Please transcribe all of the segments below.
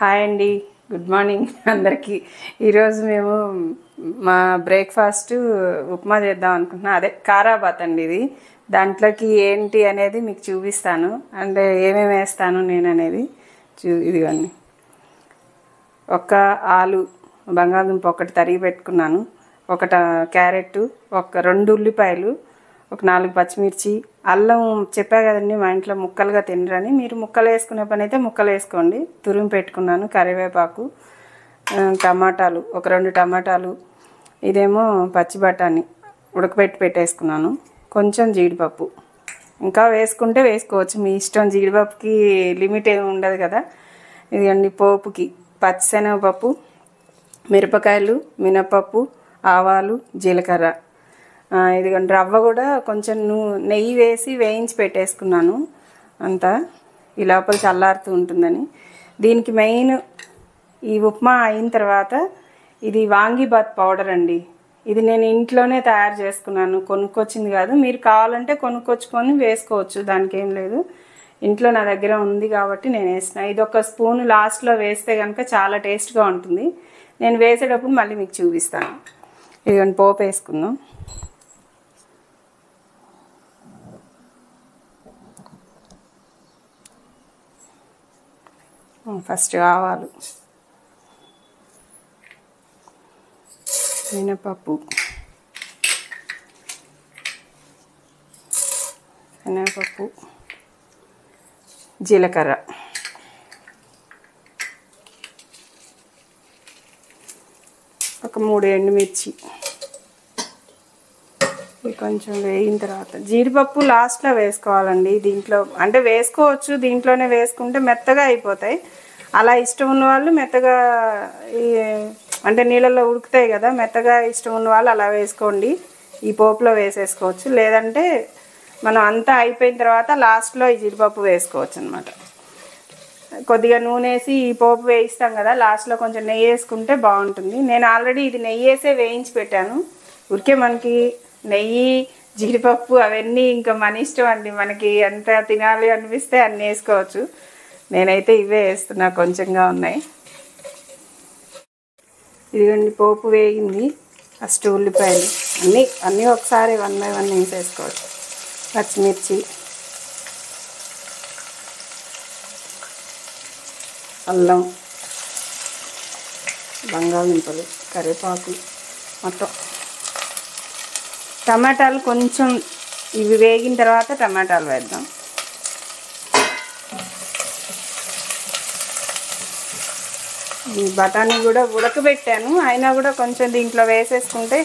Hi అండి, good morning అందరికీ. ఈరోజు మేము మా బ్రేక్ఫాస్ట్ ఉప్మా చేద్దాం అనుకుంటున్నాం. అదే కారాబాత్ అండి ఇది. దాంట్లోకి ఏంటి అనేది మీకు చూపిస్తాను, అంటే ఏమేమి వేస్తాను నేను అనేది ఇదిగోండి. ఒక ఆలు బంగాళదుంప ఒకటి తరిగి పెట్టుకున్నాను, ఒక క్యారెట్, ఒక 2 ఉల్లిపాయలు, ఒక 4 పచ్చిమిర్చి, అల్లం చెప్పా కదండి మా ఇంట్లో ముక్కలుగా తినరని. మీరు ముక్కలు వేసుకునే పని అయితే ముక్కలు వేసుకోండి. తురిమి పెట్టుకున్నాను. కరివేపాకు, టమాటాలు, ఒక 2 టమాటాలు, ఇదేమో పచ్చి బఠానీ ఉడకబెట్టి పెట్టేసుకున్నాను. కొంచెం జీడిపప్పు, ఇంకా వేసుకుంటే వేసుకోవచ్చు, మీ ఇష్టం. జీడిపప్పుకి లిమిట్ ఏమి ఉండదు కదా. ఇదిగండి పోపుకి పచ్చిశనగపప్పు, మిరపకాయలు, మినపప్పు, ఆవాలు, జీలకర్ర. ఇదిగోండి రవ్వ కూడా కొంచెం నెయ్యి వేసి వేయించి పెట్టేసుకున్నాను అంతా, ఈ లోపల చల్లారుతూ ఉంటుందని. దీనికి మెయిన్ ఈ ఉప్మా అయిన తర్వాత ఇది వాంగీబాత్ పౌడర్ అండి. ఇది నేను ఇంట్లోనే తయారు చేసుకున్నాను, కొనుక్కొచ్చింది కాదు. మీరు కావాలంటే కొనుక్కొచ్చుకొని వేసుకోవచ్చు, దానికి ఏం లేదు. ఇంట్లో నా దగ్గర ఉంది కాబట్టి నేను వేసిన. ఇది ఒక స్పూన్ లాస్ట్లో వేస్తే కనుక చాలా టేస్ట్గా ఉంటుంది. నేను వేసేటప్పుడు మళ్ళీ మీకు చూపిస్తాను. ఇదిగోండి పోపు వేసుకుందాం. ఫస్ట్ ఆవాలు, మినపప్పు, శనగపప్పు, జీలకర్ర, ఒక 3 ఎండుమిర్చి. కొంచెం వేగిన తర్వాత జీడిపప్పు లాస్ట్లో వేసుకోవాలండి. దీంట్లో అంటే వేసుకోవచ్చు, దీంట్లోనే వేసుకుంటే మెత్తగా అయిపోతాయి. అలా ఇష్టం ఉన్న వాళ్ళు మెత్తగా, అంటే నీళ్ళల్లో ఉడుకుతాయి కదా, మెత్తగా ఇష్టం ఉన్న వాళ్ళు అలా వేసుకోండి, ఈ పోపులో వేసేసుకోవచ్చు. లేదంటే మనం అంతా అయిపోయిన తర్వాత లాస్ట్లో ఈ జీడిపప్పు వేసుకోవచ్చు అనమాట. కొద్దిగా నూనె వేసి ఈ పోపు వేయిస్తాం కదా, లాస్ట్లో కొంచెం నెయ్యి వేసుకుంటే బాగుంటుంది. నేను ఆల్రెడీ ఇది నెయ్యి వేసే వేయించి పెట్టాను. ఊరికే మనకి నెయ్యి, జీడిపప్పు అవన్నీ ఇంకా మన ఇష్టం అండి. మనకి ఎంత తినాలి అనిపిస్తే అన్నీ వేసుకోవచ్చు. నేనైతే ఇవే వేస్తున్నా, కొంచెంగా ఉన్నాయి. ఇదిగోండి పోపు వేగింది. ఫస్ట్ ఉల్లిపాయలు అన్నీ ఒకసారి 1 by 1 వేసేసుకోవచ్చు. పచ్చిమిర్చి, అల్లం, బంగాళదుంపలు, కరివేపాకు మొత్తం. టమాటాలు కొంచెం ఇవి వేగిన తర్వాత టమాటాలు వేద్దాం. ఈ బఠానీ కూడా ఉడకబెట్టాను, అయినా కూడా కొంచెం దీంట్లో వేసేసుకుంటే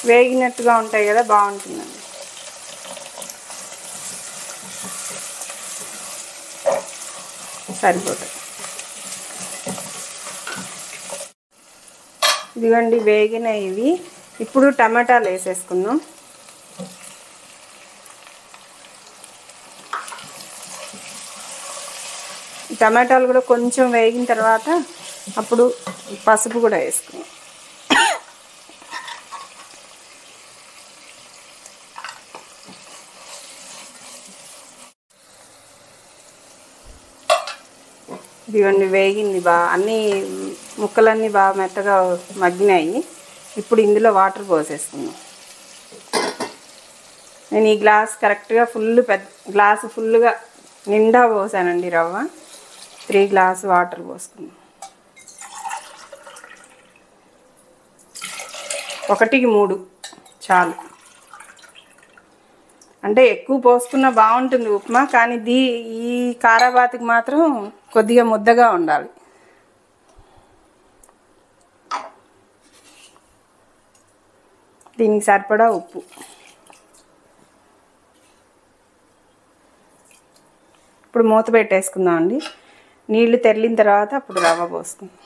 వేగినట్టుగా ఉంటాయి కదా, బాగుంటుందండి. సరిపోతుంది. ఇదిగోండి వేగిన ఇవి. ఇప్పుడు టమాటాలు వేసేసుకుందాం. టమాటాలు కూడా కొంచెం వేగిన తర్వాత అప్పుడు పసుపు కూడా వేసుకుందాం. ఇదిగోండి వేగింది బాగా, అన్నీ ముక్కలన్నీ బాగా మెత్తగా మగ్గినాయి. ఇప్పుడు ఇందులో వాటర్ పోసేసుకుందాం. నేను ఈ గ్లాస్ కరెక్ట్గా పెద్ద గ్లాసు ఫుల్గా నిండా పోసానండి రవ్వ. 3 గ్లాసు వాటర్ పోసుకుందాం. 1కి 3 చాలు. అంటే ఎక్కువ పోసుకున్నా బాగుంటుంది ఉప్మా, కానీ ఈ కారాబాత్కి మాత్రం కొద్దిగా ముద్దగా ఉండాలి. దీనికి సరిపడా ఉప్పు. ఇప్పుడు మూత పెట్టేసుకుందాం అండి. నీళ్లు తెరిలిన తర్వాత అప్పుడు రవ్వ పోసుకుందాం.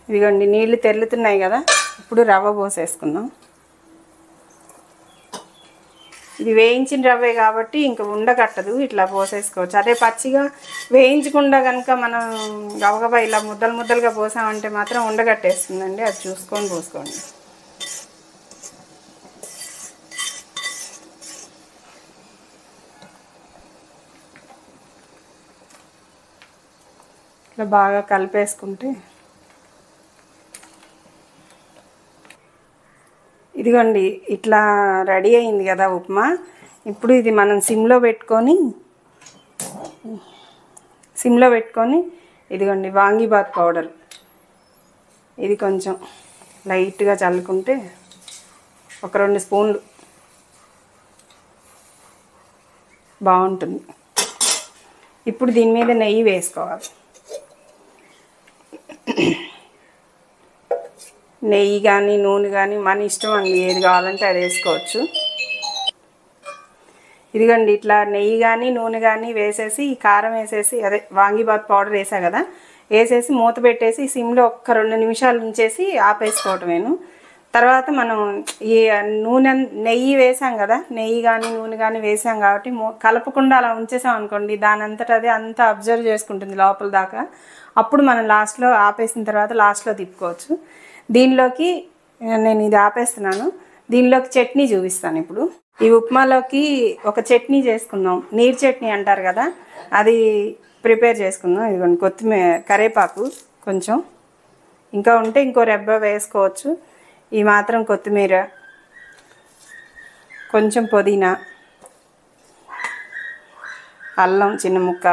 ఇదిగోండి నీళ్లు తెరులుతున్నాయి కదా, ఇప్పుడు రవ్వ పోసేసుకుందాం. ఇది వేయించిన రవ్వే కాబట్టి ఇంకా ఉండకట్టదు, ఇట్లా పోసేసుకోవచ్చు. అదే పచ్చిగా వేయించకుండా కనుక మనం గబగబా ఇలా ముద్దలు ముద్దలుగా పోసామంటే మాత్రం ఉండగట్టేస్తుందండి. అది చూసుకొని పోసుకోండి. ఇట్లా బాగా కలిపేసుకుంటే ఇదిగోండి ఇట్లా రెడీ అయింది కదా ఉప్మా. ఇప్పుడు ఇది మనం సిమ్లో పెట్టుకొని ఇదిగోండి వాంగీబాత్ పౌడర్ ఇది కొంచెం లైట్గా చల్లుకుంటే ఒక 2 స్పూన్లు బాగుంటుంది. ఇప్పుడు దీని మీద నెయ్యి వేసుకోవాలి. నెయ్యి కానీ నూనె కానీ మన ఇష్టం అండి, ఏది కావాలంటే అది వేసుకోవచ్చు. ఇదిగోండి ఇట్లా నెయ్యి కానీ నూనె కానీ వేసేసి ఈ కారం వేసేసి అదే వాంగీబాత్ పౌడర్ వేసా కదా, వేసేసి మూత పెట్టేసి సిమ్లో ఒక్క 2 నిమిషాలు ఉంచేసి ఆపేసుకోవటమేను. తర్వాత మనం ఈ నెయ్యి వేసాం కదా, నెయ్యి కానీ నూనె కానీ వేసాం కాబట్టి కలపకుండా అలా ఉంచేసాం అనుకోండి, దాని అంతటా అదే అంతా అబ్జర్వ్ చేసుకుంటుంది లోపల దాకా. అప్పుడు మనం లాస్ట్లో ఆపేసిన తర్వాత లాస్ట్లో తిప్పుకోవచ్చు. దీనిలోకి నేను ఇది ఆపేస్తున్నాను. దీనిలోకి చట్నీ చూపిస్తాను ఇప్పుడు. ఈ ఉప్మాలోకి ఒక చట్నీ చేసుకుందాం, నీరు చట్నీ అంటారు కదా, అది ప్రిపేర్ చేసుకుందాం. ఇదిగోండి కొత్తిమీర, కరివేపాకు కొంచెం, ఇంకా ఉంటే ఇంకో రెబ్బ వేసుకోవచ్చు. ఈ మాత్రం కొత్తిమీర, కొంచెం పుదీనా, అల్లం చిన్న ముక్క,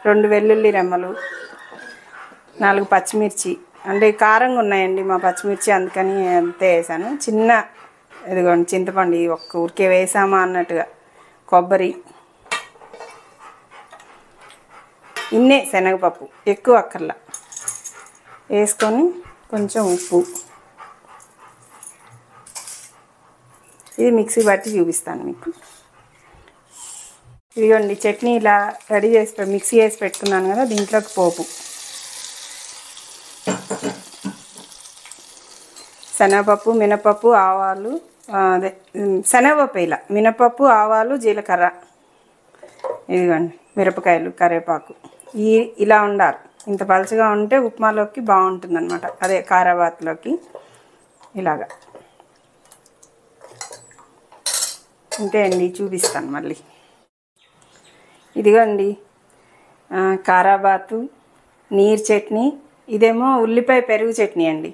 2 వెల్లుల్లి రెమ్మలు, 4 పచ్చిమిర్చి. అంటే కారంగా ఉన్నాయండి మా పచ్చిమిర్చి, అందుకని అంతే వేసాను. చిన్న ఇదిగోండి చింతపండు ఒక్క ఊరికే వేసామా అన్నట్టుగా, కొబ్బరి, ఇన్నే శనగపప్పు, ఎక్కువ అక్కర్లా వేసుకొని కొంచెం ఉప్పు. ఇది మిక్సీ బట్టి చూపిస్తాను మీకు. ఇదిగోండి చట్నీ ఇలా రెడీ చేసి మిక్సీ వేసి పెట్టుకున్నాను కదా, దీంట్లోకి పోపు శనగపప్పు, మినపప్పు, ఆవాలు, అదే శనగపప్పు, ఇలా మినపప్పు, ఆవాలు, జీలకర్ర, ఇదిగోండి మిరపకాయలు, కరివేపాకు. ఇలా ఉండాలి. ఇంత పలుచగా ఉంటే ఉప్మాలోకి బాగుంటుంది అనమాట, అదే కారాబాత్లోకి. ఇలాగా అంతే అండి, చూపిస్తాను మళ్ళీ. ఇదిగోండి కారాబాతు నీరు చట్నీ, ఇదేమో ఉల్లిపాయ పెరుగు చట్నీ అండి.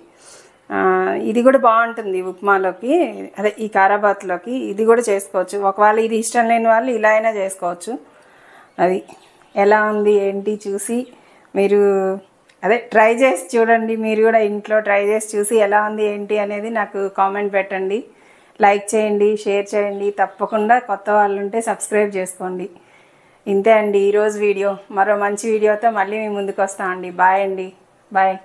ఇది కూడా బాగుంటుంది ఉప్మాలోకి, అదే ఈ కారాబాత్లోకి. ఇది కూడా చేసుకోవచ్చు. ఒకవేళ ఇది ఇష్టం లేని వాళ్ళు ఇలా అయినా చేసుకోవచ్చు. అది ఎలా ఉంది ఏంటి చూసి మీరు అదే ట్రై చేసి చూడండి. మీరు కూడా ఇంట్లో ట్రై చేసి చూసి ఎలా ఉంది ఏంటి అనేది నాకు కామెంట్ పెట్టండి. లైక్ చేయండి, షేర్ చేయండి. తప్పకుండా కొత్త వాళ్ళు ఉంటే సబ్స్క్రైబ్ చేసుకోండి. ఇంతే అండి ఈరోజు వీడియో. మరో మంచి వీడియోతో మళ్ళీ మీ ముందుకు వస్తామండి. బాయ్ అండి, బాయ్.